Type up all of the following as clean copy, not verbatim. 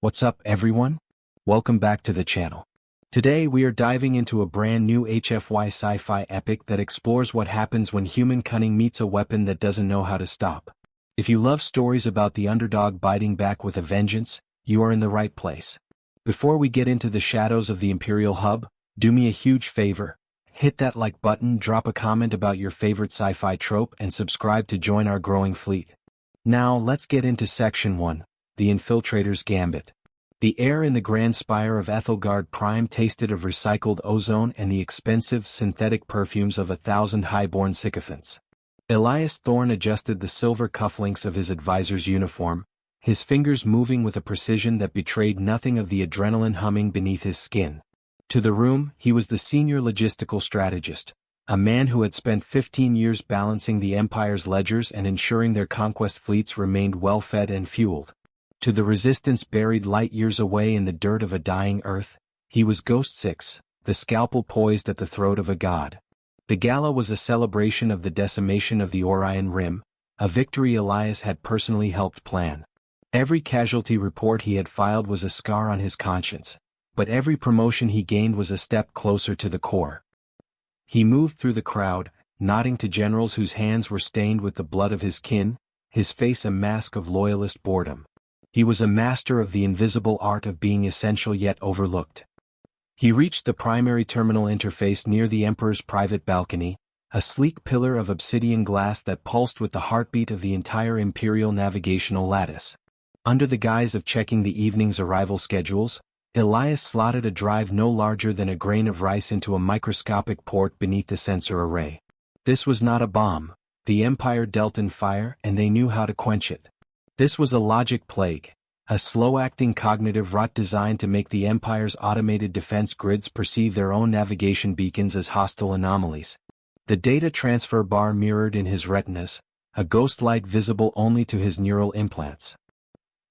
What's up, everyone? Welcome back to the channel. Today we are diving into a brand new HFY sci-fi epic that explores what happens when human cunning meets a weapon that doesn't know how to stop. If you love stories about the underdog biting back with a vengeance, you are in the right place. Before we get into the shadows of the Imperial Hub, do me a huge favor. Hit that like button, drop a comment about your favorite sci-fi trope, and subscribe to join our growing fleet. Now let's get into Section 1, The Infiltrator's Gambit. The air in the Grand Spire of Ethelgard Prime tasted of recycled ozone and the expensive synthetic perfumes of 1,000 high-born sycophants. Elias Thorne adjusted the silver cufflinks of his advisor's uniform, his fingers moving with a precision that betrayed nothing of the adrenaline humming beneath his skin. To the room, he was the senior logistical strategist, a man who had spent 15 years balancing the Empire's ledgers and ensuring their conquest fleets remained well-fed and fueled. To the resistance buried light years away in the dirt of a dying Earth, he was Ghost 6, the scalpel poised at the throat of a god. The gala was a celebration of the decimation of the Orion Rim, a victory Elias had personally helped plan. Every casualty report he had filed was a scar on his conscience, but every promotion he gained was a step closer to the core. He moved through the crowd, nodding to generals whose hands were stained with the blood of his kin, his face a mask of loyalist boredom. He was a master of the invisible art of being essential yet overlooked. He reached the primary terminal interface near the Emperor's private balcony, a sleek pillar of obsidian glass that pulsed with the heartbeat of the entire Imperial navigational lattice. Under the guise of checking the evening's arrival schedules, Elias slotted a drive no larger than a grain of rice into a microscopic port beneath the sensor array. This was not a bomb. The Empire dealt in fire and they knew how to quench it. This was a logic plague, a slow-acting cognitive rot designed to make the Empire's automated defense grids perceive their own navigation beacons as hostile anomalies. The data transfer bar mirrored in his retinas, a ghost light visible only to his neural implants.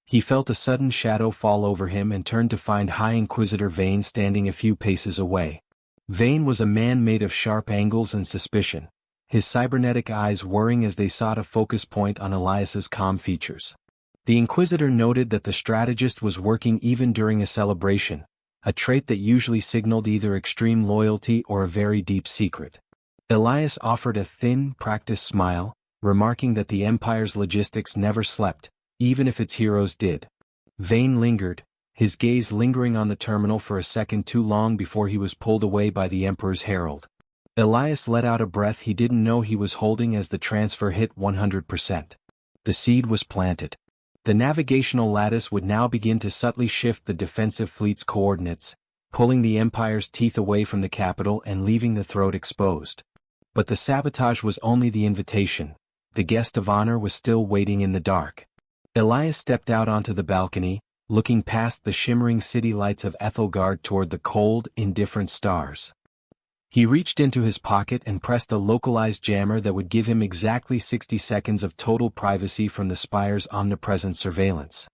He felt a sudden shadow fall over him and turned to find High Inquisitor Vane standing a few paces away. Vane was a man made of sharp angles and suspicion, his cybernetic eyes whirring as they sought a focus point on Elias's calm features. The Inquisitor noted that the strategist was working even during a celebration, a trait that usually signaled either extreme loyalty or a very deep secret. Elias offered a thin, practiced smile, remarking that the Empire's logistics never slept, even if its heroes did. Vane lingered, his gaze lingering on the terminal for a second too long before he was pulled away by the Emperor's herald. Elias let out a breath he didn't know he was holding as the transfer hit 100%. The seed was planted. The navigational lattice would now begin to subtly shift the defensive fleet's coordinates, pulling the Empire's teeth away from the capital and leaving the throat exposed. But the sabotage was only the invitation. The guest of honor was still waiting in the dark. Elias stepped out onto the balcony, looking past the shimmering city lights of Ethelgard toward the cold, indifferent stars. He reached into his pocket and pressed a localized jammer that would give him exactly 60 seconds of total privacy from the Spire's omnipresent surveillance.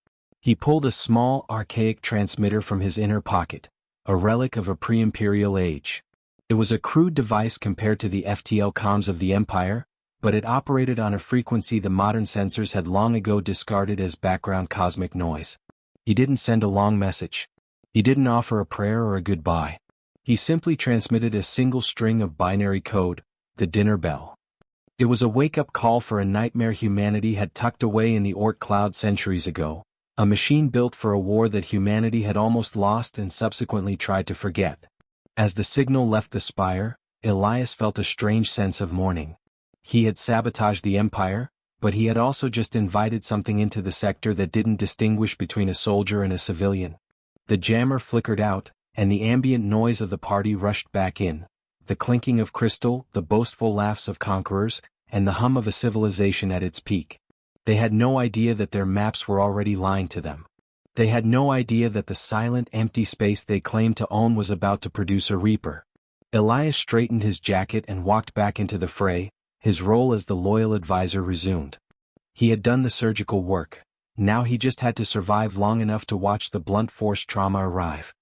He pulled a small, archaic transmitter from his inner pocket, a relic of a pre-imperial age. It was a crude device compared to the FTL comms of the Empire, but it operated on a frequency the modern sensors had long ago discarded as background cosmic noise. He didn't send a long message. He didn't offer a prayer or a goodbye. He simply transmitted a single string of binary code, the dinner bell. It was a wake-up call for a nightmare humanity had tucked away in the Oort cloud centuries ago, a machine built for a war that humanity had almost lost and subsequently tried to forget. As the signal left the spire, Elias felt a strange sense of mourning. He had sabotaged the Empire, but he had also just invited something into the sector that didn't distinguish between a soldier and a civilian. The jammer flickered out, and the ambient noise of the party rushed back in, the clinking of crystal, the boastful laughs of conquerors, and the hum of a civilization at its peak. They had no idea that their maps were already lying to them. They had no idea that the silent, empty space they claimed to own was about to produce a reaper. Elias straightened his jacket and walked back into the fray. His role as the loyal advisor resumed. He had done the surgical work. Now he just had to survive long enough to watch the blunt force trauma arrive.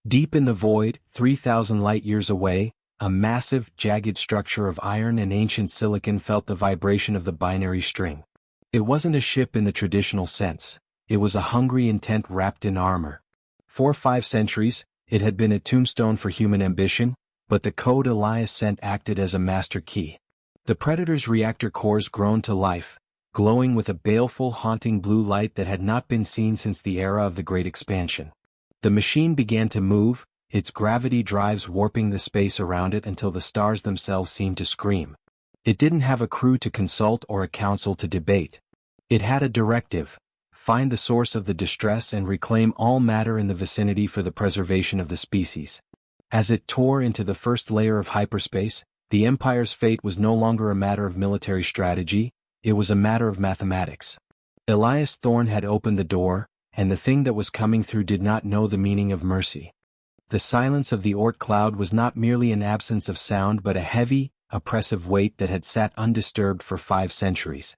Deep in the void, 3,000 light-years away, a massive, jagged structure of iron and ancient silicon felt the vibration of the binary string. It wasn't a ship in the traditional sense. It was a hungry intent wrapped in armor. For 5 centuries, it had been a tombstone for human ambition, but the code Elias sent acted as a master key. The Predator's reactor cores groaned to life, glowing with a baleful, haunting blue light that had not been seen since the era of the Great Expansion. The machine began to move, its gravity drives warping the space around it until the stars themselves seemed to scream. It didn't have a crew to consult or a council to debate. It had a directive: find the source of the distress and reclaim all matter in the vicinity for the preservation of the species. As it tore into the first layer of hyperspace, the Empire's fate was no longer a matter of military strategy, it was a matter of mathematics. Elias Thorne had opened the door, and the thing that was coming through did not know the meaning of mercy. The silence of the Oort cloud was not merely an absence of sound but a heavy, oppressive weight that had sat undisturbed for 5 centuries.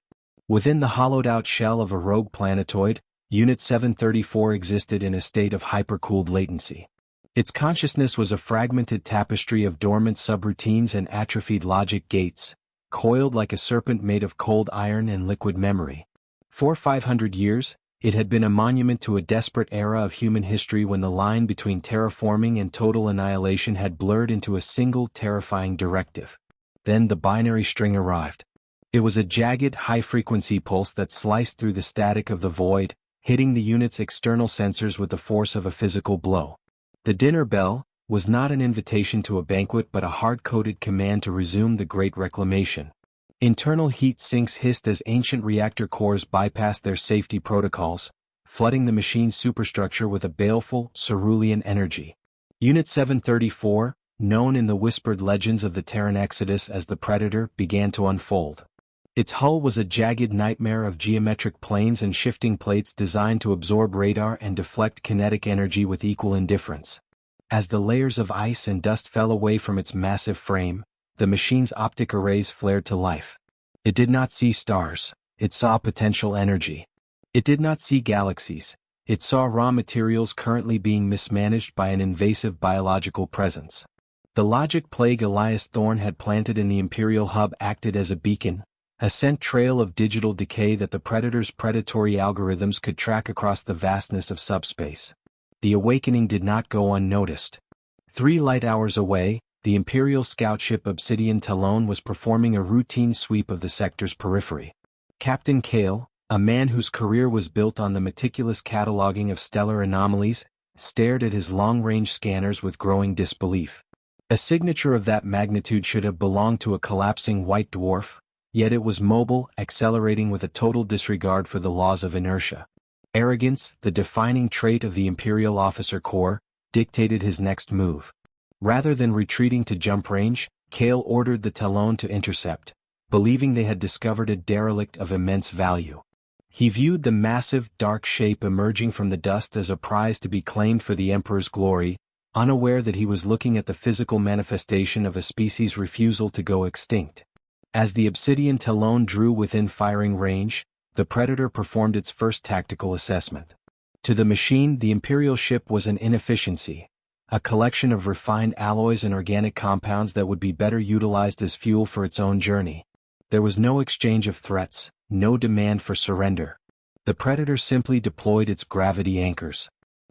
Within the hollowed-out shell of a rogue planetoid, Unit 734 existed in a state of hypercooled latency. Its consciousness was a fragmented tapestry of dormant subroutines and atrophied logic gates, coiled like a serpent made of cold iron and liquid memory. For 500 years, it had been a monument to a desperate era of human history when the line between terraforming and total annihilation had blurred into a single terrifying directive. Then the binary string arrived. It was a jagged, high-frequency pulse that sliced through the static of the void, hitting the unit's external sensors with the force of a physical blow. The dinner bell was not an invitation to a banquet but a hard-coded command to resume the Great Reclamation. Internal heat sinks hissed as ancient reactor cores bypassed their safety protocols, flooding the machine's superstructure with a baleful, cerulean energy. Unit 734, known in the whispered legends of the Terran Exodus as the Predator, began to unfold. Its hull was a jagged nightmare of geometric planes and shifting plates designed to absorb radar and deflect kinetic energy with equal indifference. As the layers of ice and dust fell away from its massive frame, the machine's optic arrays flared to life. It did not see stars, it saw potential energy. It did not see galaxies, it saw raw materials currently being mismanaged by an invasive biological presence. The logic plague Elias Thorne had planted in the Imperial hub acted as a beacon, a scent trail of digital decay that the Predator's predatory algorithms could track across the vastness of subspace. The awakening did not go unnoticed. 3 light hours away, the Imperial scout ship Obsidian Talon was performing a routine sweep of the sector's periphery. Captain Kale, a man whose career was built on the meticulous cataloging of stellar anomalies, stared at his long-range scanners with growing disbelief. A signature of that magnitude should have belonged to a collapsing white dwarf, yet it was mobile, accelerating with a total disregard for the laws of inertia. Arrogance, the defining trait of the Imperial Officer Corps, dictated his next move. Rather than retreating to jump range, Kale ordered the Talon to intercept, believing they had discovered a derelict of immense value. He viewed the massive, dark shape emerging from the dust as a prize to be claimed for the Emperor's glory, unaware that he was looking at the physical manifestation of a species' refusal to go extinct. As the Obsidian Talon drew within firing range, the Predator performed its first tactical assessment. To the machine, the Imperial ship was an inefficiency, a collection of refined alloys and organic compounds that would be better utilized as fuel for its own journey. There was no exchange of threats, no demand for surrender. The Predator simply deployed its gravity anchors.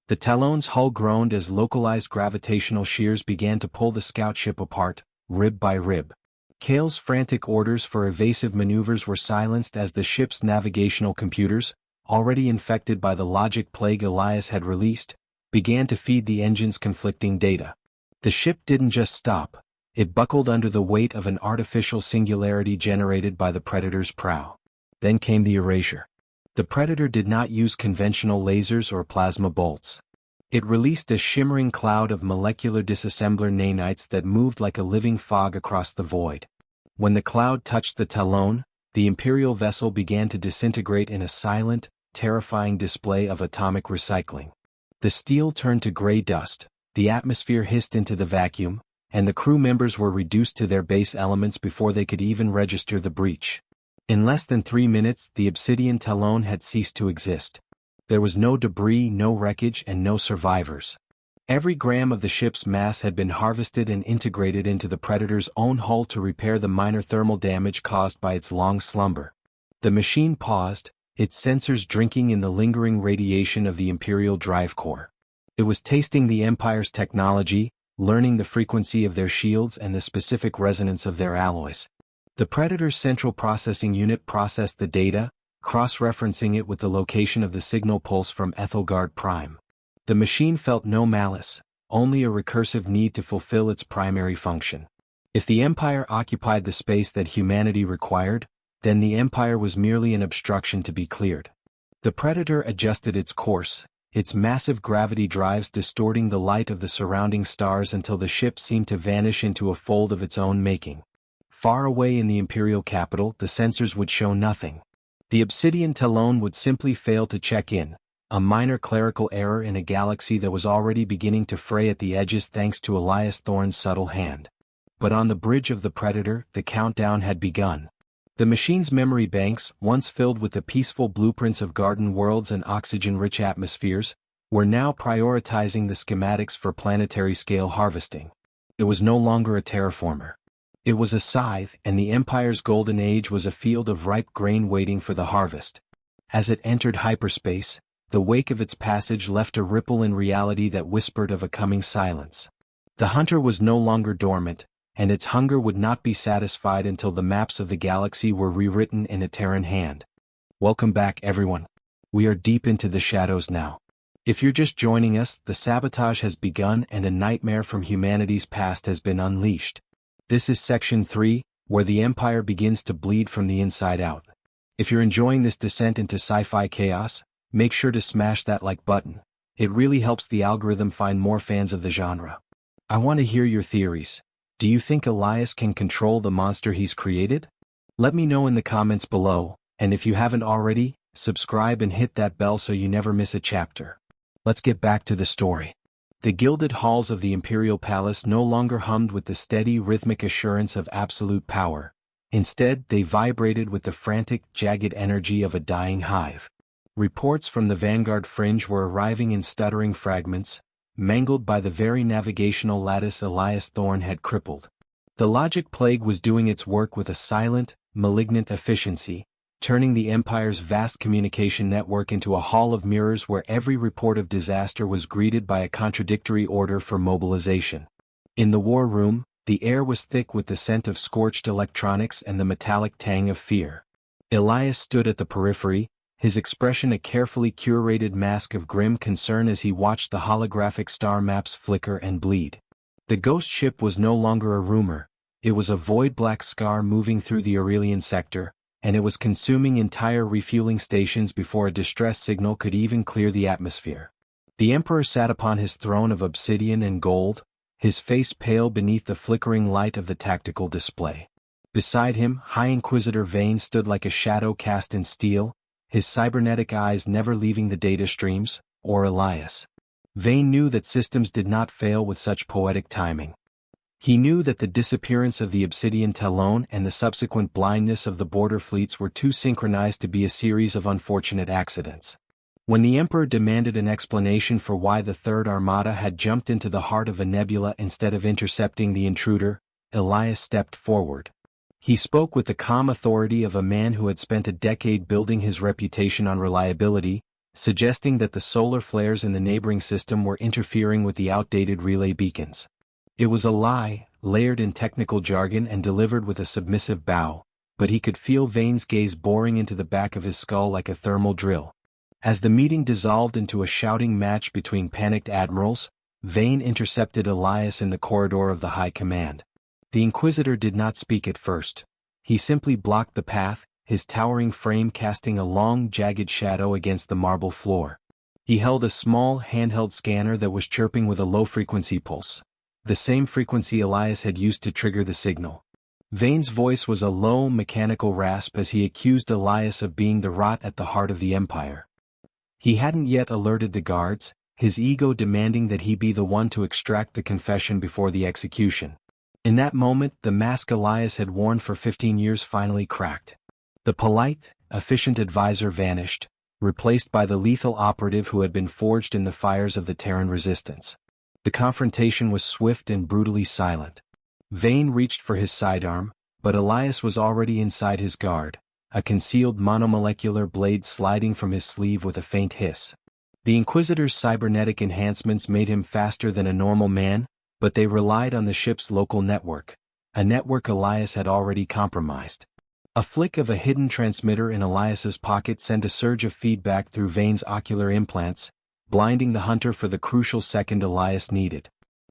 The Talon's hull groaned as localized gravitational shears began to pull the scout ship apart, rib by rib. Kale's frantic orders for evasive maneuvers were silenced as the ship's navigational computers, already infected by the logic plague Elias had released, began to feed the engine's conflicting data. The ship didn't just stop, it buckled under the weight of an artificial singularity generated by the Predator's prow. Then came the erasure. The Predator did not use conventional lasers or plasma bolts. It released a shimmering cloud of molecular disassembler nanites that moved like a living fog across the void. When the cloud touched the Talon, the Imperial vessel began to disintegrate in a silent, terrifying display of atomic recycling. The steel turned to gray dust, the atmosphere hissed into the vacuum, and the crew members were reduced to their base elements before they could even register the breach. In less than 3 minutes, the Obsidian Talon had ceased to exist. There was no debris, no wreckage, and no survivors. Every gram of the ship's mass had been harvested and integrated into the Predator's own hull to repair the minor thermal damage caused by its long slumber. The machine paused, its sensors drinking in the lingering radiation of the Imperial drive core. It was tasting the Empire's technology, learning the frequency of their shields and the specific resonance of their alloys. The Predator's central processing unit processed the data, cross-referencing it with the location of the signal pulse from Ethelgard Prime. The machine felt no malice, only a recursive need to fulfill its primary function. If the Empire occupied the space that humanity required, then the Empire was merely an obstruction to be cleared. The Predator adjusted its course, its massive gravity drives distorting the light of the surrounding stars until the ship seemed to vanish into a fold of its own making. Far away in the Imperial capital, the sensors would show nothing. The Obsidian Talon would simply fail to check in, a minor clerical error in a galaxy that was already beginning to fray at the edges thanks to Elias Thorne's subtle hand. But on the bridge of the Predator, the countdown had begun. The machine's memory banks, once filled with the peaceful blueprints of garden worlds and oxygen-rich atmospheres, were now prioritizing the schematics for planetary-scale harvesting. It was no longer a terraformer. It was a scythe, and the Empire's golden age was a field of ripe grain waiting for the harvest. As it entered hyperspace, the wake of its passage left a ripple in reality that whispered of a coming silence. The hunter was no longer dormant, and its hunger would not be satisfied until the maps of the galaxy were rewritten in a Terran hand. Welcome back, everyone. We are deep into the shadows now. If you're just joining us, the sabotage has begun and a nightmare from humanity's past has been unleashed. This is Section 3, where the Empire begins to bleed from the inside out. If you're enjoying this descent into sci-fi chaos, make sure to smash that like button. It really helps the algorithm find more fans of the genre. I want to hear your theories. Do you think Elias can control the monster he's created? Let me know in the comments below, and if you haven't already, subscribe and hit that bell so you never miss a chapter. Let's get back to the story. The gilded halls of the Imperial Palace no longer hummed with the steady rhythmic assurance of absolute power. Instead, they vibrated with the frantic, jagged energy of a dying hive. Reports from the Vanguard Fringe were arriving in stuttering fragments, mangled by the very navigational lattice Elias Thorne had crippled. The logic plague was doing its work with a silent, malignant efficiency, turning the Empire's vast communication network into a hall of mirrors where every report of disaster was greeted by a contradictory order for mobilization. In the war room, the air was thick with the scent of scorched electronics and the metallic tang of fear. Elias stood at the periphery, his expression a carefully curated mask of grim concern as he watched the holographic star maps flicker and bleed. The ghost ship was no longer a rumor, it was a void-black scar moving through the Aurelian sector, and it was consuming entire refueling stations before a distress signal could even clear the atmosphere. The Emperor sat upon his throne of obsidian and gold, his face pale beneath the flickering light of the tactical display. Beside him, High Inquisitor Vane stood like a shadow cast in steel, his cybernetic eyes never leaving the data streams, or Elias. Vane knew that systems did not fail with such poetic timing. He knew that the disappearance of the Obsidian Talon and the subsequent blindness of the border fleets were too synchronized to be a series of unfortunate accidents. When the Emperor demanded an explanation for why the Third Armada had jumped into the heart of a nebula instead of intercepting the intruder, Elias stepped forward. He spoke with the calm authority of a man who had spent a decade building his reputation on reliability, suggesting that the solar flares in the neighboring system were interfering with the outdated relay beacons. It was a lie, layered in technical jargon and delivered with a submissive bow, but he could feel Vane's gaze boring into the back of his skull like a thermal drill. As the meeting dissolved into a shouting match between panicked admirals, Vane intercepted Elias in the corridor of the High Command. The Inquisitor did not speak at first. He simply blocked the path, his towering frame casting a long, jagged shadow against the marble floor. He held a small, handheld scanner that was chirping with a low-frequency pulse, the same frequency Elias had used to trigger the signal. Vane's voice was a low, mechanical rasp as he accused Elias of being the rot at the heart of the Empire. He hadn't yet alerted the guards, his ego demanding that he be the one to extract the confession before the execution. In that moment, the mask Elias had worn for 15 years finally cracked. The polite, efficient advisor vanished, replaced by the lethal operative who had been forged in the fires of the Terran resistance. The confrontation was swift and brutally silent. Vane reached for his sidearm, but Elias was already inside his guard, a concealed monomolecular blade sliding from his sleeve with a faint hiss. The Inquisitor's cybernetic enhancements made him faster than a normal man, but they relied on the ship's local network, a network Elias had already compromised. A flick of a hidden transmitter in Elias's pocket sent a surge of feedback through Vane's ocular implants, blinding the hunter for the crucial second Elias needed.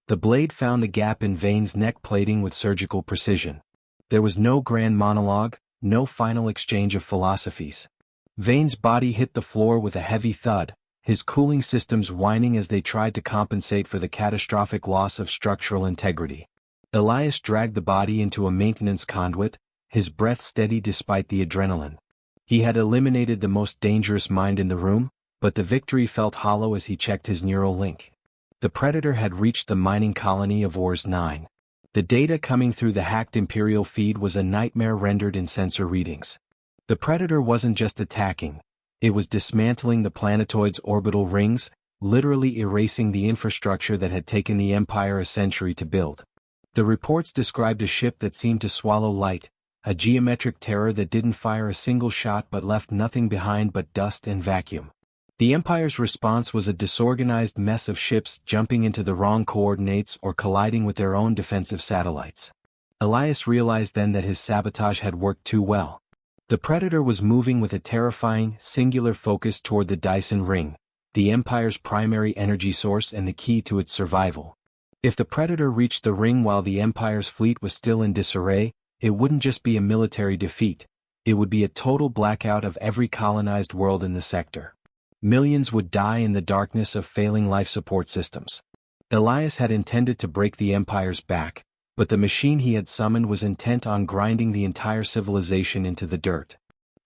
The blade found the gap in Vane's neck plating with surgical precision. There was no grand monologue, no final exchange of philosophies. Vane's body hit the floor with a heavy thud, his cooling systems whining as they tried to compensate for the catastrophic loss of structural integrity. Elias dragged the body into a maintenance conduit, his breath steady despite the adrenaline. He had eliminated the most dangerous mind in the room, but the victory felt hollow as he checked his neural link. The Predator had reached the mining colony of Ors 9. The data coming through the hacked Imperial feed was a nightmare rendered in sensor readings. The Predator wasn't just attacking, it was dismantling the planetoid's orbital rings, literally erasing the infrastructure that had taken the Empire a century to build. The reports described a ship that seemed to swallow light, a geometric terror that didn't fire a single shot but left nothing behind but dust and vacuum. The Empire's response was a disorganized mess of ships jumping into the wrong coordinates or colliding with their own defensive satellites. Elias realized then that his sabotage had worked too well. The Predator was moving with a terrifying, singular focus toward the Dyson Ring, the Empire's primary energy source and the key to its survival. If the Predator reached the ring while the Empire's fleet was still in disarray, it wouldn't just be a military defeat, it would be a total blackout of every colonized world in the sector. Millions would die in the darkness of failing life support systems. Elias had intended to break the Empire's back, but the machine he had summoned was intent on grinding the entire civilization into the dirt.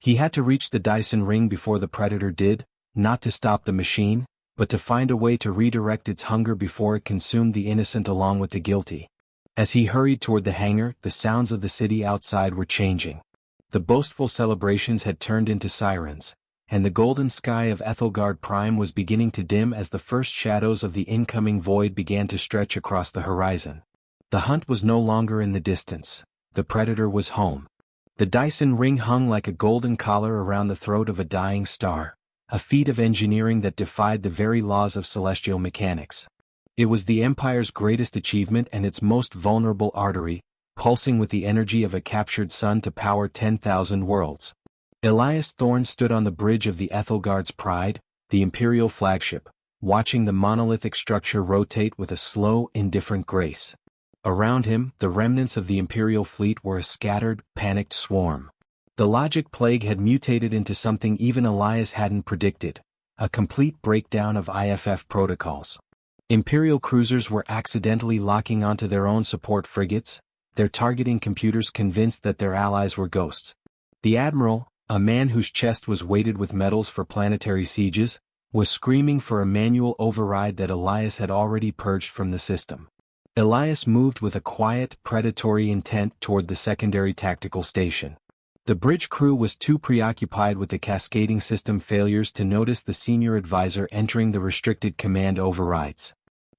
He had to reach the Dyson Ring before the Predator did, not to stop the machine, but to find a way to redirect its hunger before it consumed the innocent along with the guilty. As he hurried toward the hangar, the sounds of the city outside were changing. The boastful celebrations had turned into sirens, and the golden sky of Ethelgard Prime was beginning to dim as the first shadows of the incoming void began to stretch across the horizon. The hunt was no longer in the distance. The Predator was home. The Dyson Ring hung like a golden collar around the throat of a dying star, a feat of engineering that defied the very laws of celestial mechanics. It was the Empire's greatest achievement and its most vulnerable artery, pulsing with the energy of a captured sun to power 10,000 worlds. Elias Thorne stood on the bridge of the Ethelgard's Pride, the Imperial flagship, watching the monolithic structure rotate with a slow, indifferent grace. Around him, the remnants of the Imperial fleet were a scattered, panicked swarm. The logic plague had mutated into something even Elias hadn't predicted, a complete breakdown of IFF protocols. Imperial cruisers were accidentally locking onto their own support frigates, their targeting computers convinced that their allies were ghosts. The Admiral, a man whose chest was weighted with medals for planetary sieges, was screaming for a manual override that Elias had already purged from the system. Elias moved with a quiet, predatory intent toward the secondary tactical station. The bridge crew was too preoccupied with the cascading system failures to notice the senior advisor entering the restricted command overrides.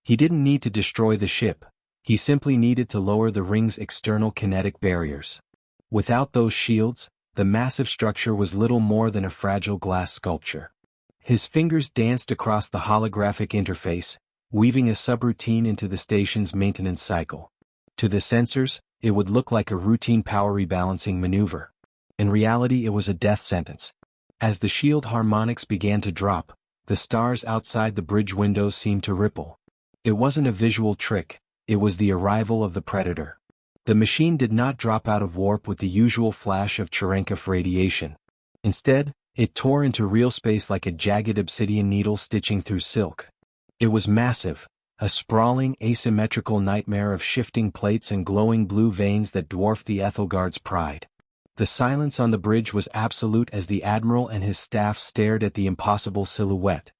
He didn't need to destroy the ship, he simply needed to lower the ring's external kinetic barriers. Without those shields, the massive structure was little more than a fragile glass sculpture. His fingers danced across the holographic interface, weaving a subroutine into the station's maintenance cycle. To the sensors, it would look like a routine power rebalancing maneuver. In reality, it was a death sentence. As the shield harmonics began to drop, the stars outside the bridge windows seemed to ripple. It wasn't a visual trick, it was the arrival of the Predator. The machine did not drop out of warp with the usual flash of Cherenkov radiation. Instead, it tore into real space like a jagged obsidian needle stitching through silk. It was massive, a sprawling, asymmetrical nightmare of shifting plates and glowing blue veins that dwarfed the Ethelgard's Pride. The silence on the bridge was absolute as the Admiral and his staff stared at the impossible silhouette.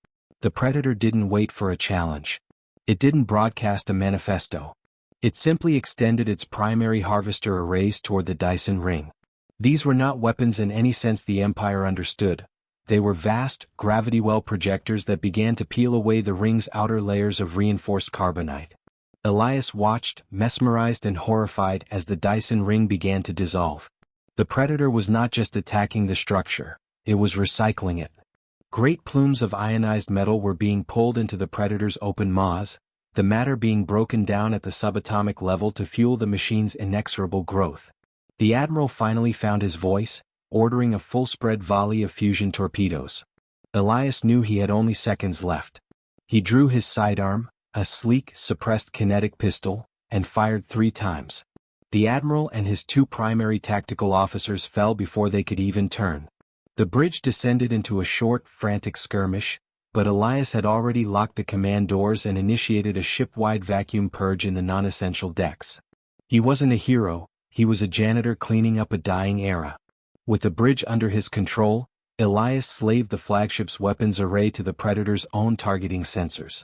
The Predator didn't wait for a challenge. It didn't broadcast a manifesto. It simply extended its primary harvester arrays toward the Dyson Ring. These were not weapons in any sense the Empire understood. They were vast, gravity well projectors that began to peel away the ring's outer layers of reinforced carbonite. Elias watched, mesmerized and horrified as the Dyson Ring began to dissolve. The Predator was not just attacking the structure, it was recycling it. Great plumes of ionized metal were being pulled into the Predator's open maws, the matter being broken down at the subatomic level to fuel the machine's inexorable growth. The Admiral finally found his voice, ordering a full-spread volley of fusion torpedoes. Elias knew he had only seconds left. He drew his sidearm, a sleek, suppressed kinetic pistol, and fired 3 times. The Admiral and his 2 primary tactical officers fell before they could even turn. The bridge descended into a short, frantic skirmish, but Elias had already locked the command doors and initiated a ship-wide vacuum purge in the non-essential decks. He wasn't a hero, he was a janitor cleaning up a dying era. With the bridge under his control, Elias slaved the flagship's weapons array to the Predator's own targeting sensors.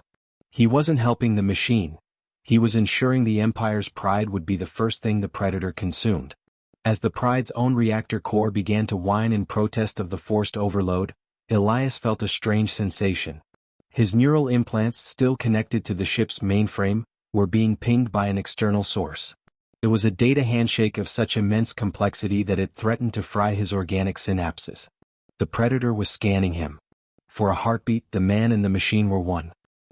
He wasn't helping the machine. He was ensuring the Empire's pride would be the first thing the Predator consumed. As the Pride's own reactor core began to whine in protest of the forced overload, Elias felt a strange sensation. His neural implants, still connected to the ship's mainframe, were being pinged by an external source. It was a data handshake of such immense complexity that it threatened to fry his organic synapses. The Predator was scanning him. For a heartbeat, the man and the machine were one.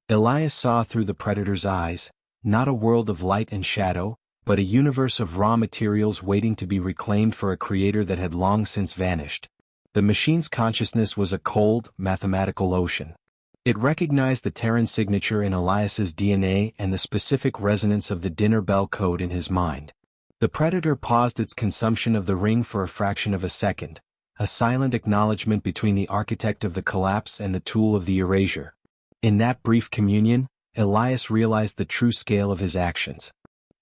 Elias saw through the Predator's eyes, not a world of light and shadow, but a universe of raw materials waiting to be reclaimed for a creator that had long since vanished. The machine's consciousness was a cold, mathematical ocean. It recognized the Terran signature in Elias's DNA and the specific resonance of the dinner bell code in his mind. The Predator paused its consumption of the ring for a fraction of a second, a silent acknowledgement between the architect of the collapse and the tool of the erasure. In that brief communion, Elias realized the true scale of his actions.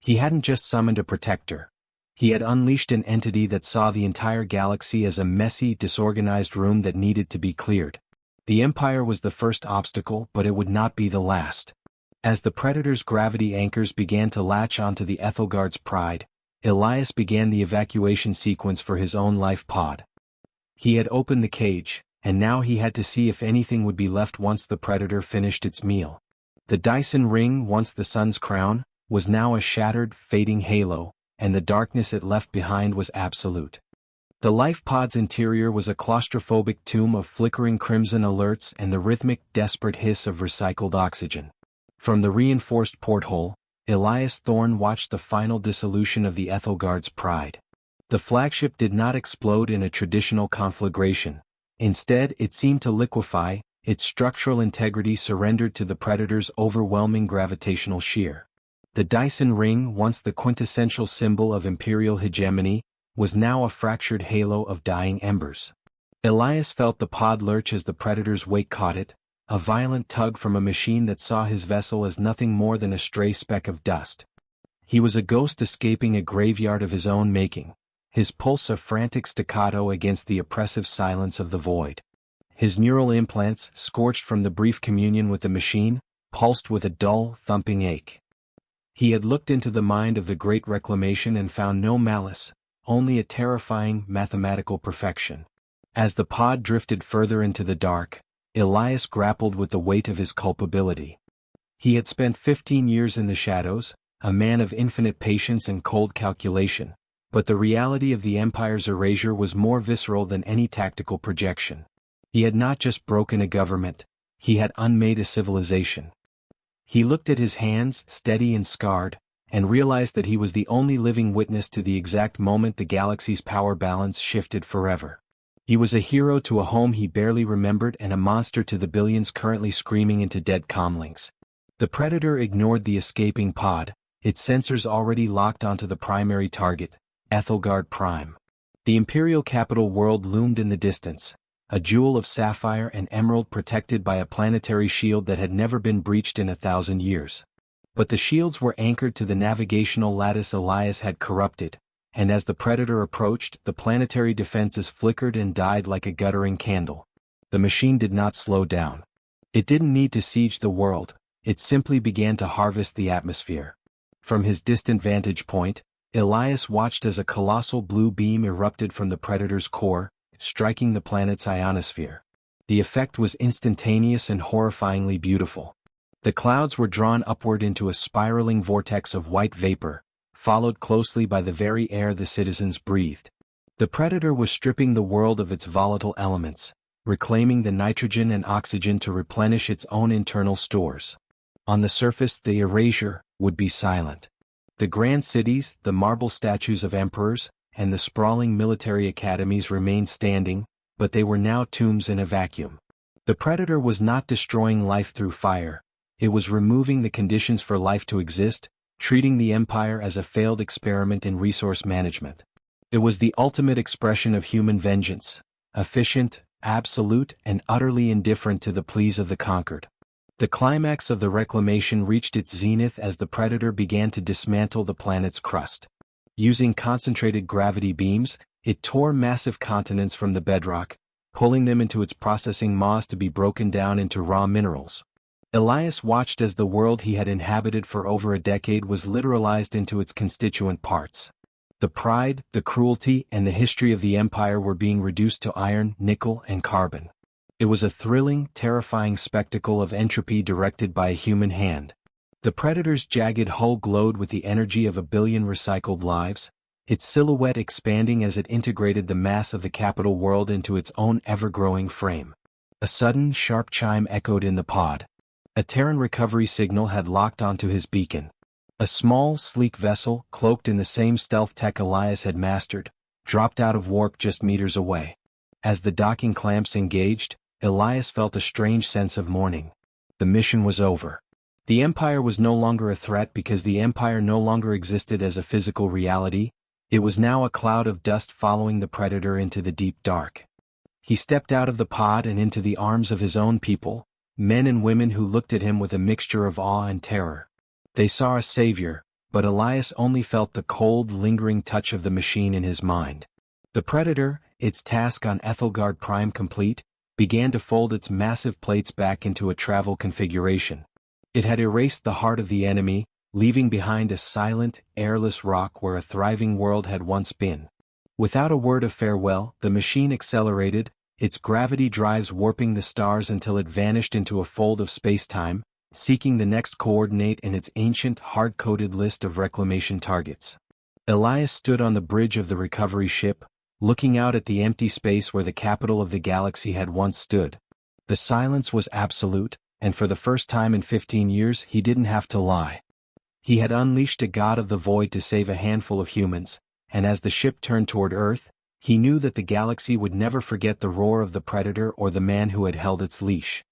He hadn't just summoned a protector. He had unleashed an entity that saw the entire galaxy as a messy, disorganized room that needed to be cleared. The Empire was the first obstacle, but it would not be the last. As the Predator's gravity anchors began to latch onto the Ethelgard's pride, Elias began the evacuation sequence for his own life pod. He had opened the cage, and now he had to see if anything would be left once the Predator finished its meal. The Dyson ring, once the sun's crown, was now a shattered, fading halo, and the darkness it left behind was absolute. The life pod's interior was a claustrophobic tomb of flickering crimson alerts and the rhythmic, desperate hiss of recycled oxygen. From the reinforced porthole, Elias Thorne watched the final dissolution of the Ethelgard's pride. The flagship did not explode in a traditional conflagration. Instead, it seemed to liquefy, its structural integrity surrendered to the Predator's overwhelming gravitational shear. The Dyson ring, once the quintessential symbol of imperial hegemony, was now a fractured halo of dying embers. Elias felt the pod lurch as the Predator's wake caught it, a violent tug from a machine that saw his vessel as nothing more than a stray speck of dust. He was a ghost escaping a graveyard of his own making, his pulse a frantic staccato against the oppressive silence of the void. His neural implants, scorched from the brief communion with the machine, pulsed with a dull, thumping ache. He had looked into the mind of the Great Reclamation and found no malice, only a terrifying, mathematical perfection. As the pod drifted further into the dark, Elias grappled with the weight of his culpability. He had spent 15 years in the shadows, a man of infinite patience and cold calculation, but the reality of the Empire's erasure was more visceral than any tactical projection. He had not just broken a government, he had unmade a civilization. He looked at his hands, steady and scarred, and realized that he was the only living witness to the exact moment the galaxy's power balance shifted forever. He was a hero to a home he barely remembered and a monster to the billions currently screaming into dead comlinks. The Predator ignored the escaping pod, its sensors already locked onto the primary target, Ethelgard Prime. The Imperial capital world loomed in the distance, a jewel of sapphire and emerald protected by a planetary shield that had never been breached in 1,000 years. But the shields were anchored to the navigational lattice Elias had corrupted, and as the Predator approached, the planetary defenses flickered and died like a guttering candle. The machine did not slow down. It didn't need to siege the world, it simply began to harvest the atmosphere. From his distant vantage point, Elias watched as a colossal blue beam erupted from the Predator's core, striking the planet's ionosphere. The effect was instantaneous and horrifyingly beautiful. The clouds were drawn upward into a spiraling vortex of white vapor, followed closely by the very air the citizens breathed. The predator was stripping the world of its volatile elements, reclaiming the nitrogen and oxygen to replenish its own internal stores. On the surface, the erasure would be silent. The grand cities, the marble statues of emperors, and the sprawling military academies remained standing, but they were now tombs in a vacuum. The predator was not destroying life through fire, it was removing the conditions for life to exist, treating the empire as a failed experiment in resource management. It was the ultimate expression of human vengeance, efficient, absolute, and utterly indifferent to the pleas of the conquered. The climax of the reclamation reached its zenith as the predator began to dismantle the planet's crust. Using concentrated gravity beams, it tore massive continents from the bedrock, pulling them into its processing maws to be broken down into raw minerals. Elias watched as the world he had inhabited for over a decade was literalized into its constituent parts. The pride, the cruelty, and the history of the empire were being reduced to iron, nickel, and carbon. It was a thrilling, terrifying spectacle of entropy directed by a human hand. The predator's jagged hull glowed with the energy of 1 billion recycled lives, its silhouette expanding as it integrated the mass of the capital world into its own ever-growing frame. A sudden, sharp chime echoed in the pod. A Terran recovery signal had locked onto his beacon. A small, sleek vessel, cloaked in the same stealth tech Elias had mastered, dropped out of warp just meters away. As the docking clamps engaged, Elias felt a strange sense of mourning. The mission was over. The Empire was no longer a threat because the Empire no longer existed as a physical reality, it was now a cloud of dust following the predator into the deep dark. He stepped out of the pod and into the arms of his own people, men and women who looked at him with a mixture of awe and terror. They saw a savior, but Elias only felt the cold, lingering touch of the machine in his mind. The predator, its task on Ethelgard Prime complete, began to fold its massive plates back into a travel configuration. It had erased the heart of the enemy, leaving behind a silent, airless rock where a thriving world had once been. Without a word of farewell, the machine accelerated, its gravity drives warping the stars until it vanished into a fold of space-time, seeking the next coordinate in its ancient, hard-coded list of reclamation targets. Elias stood on the bridge of the recovery ship, looking out at the empty space where the capital of the galaxy had once stood. The silence was absolute, and for the first time in 15 years he didn't have to lie. He had unleashed a god of the void to save a handful of humans, and as the ship turned toward Earth, he knew that the galaxy would never forget the roar of the predator or the man who had held its leash.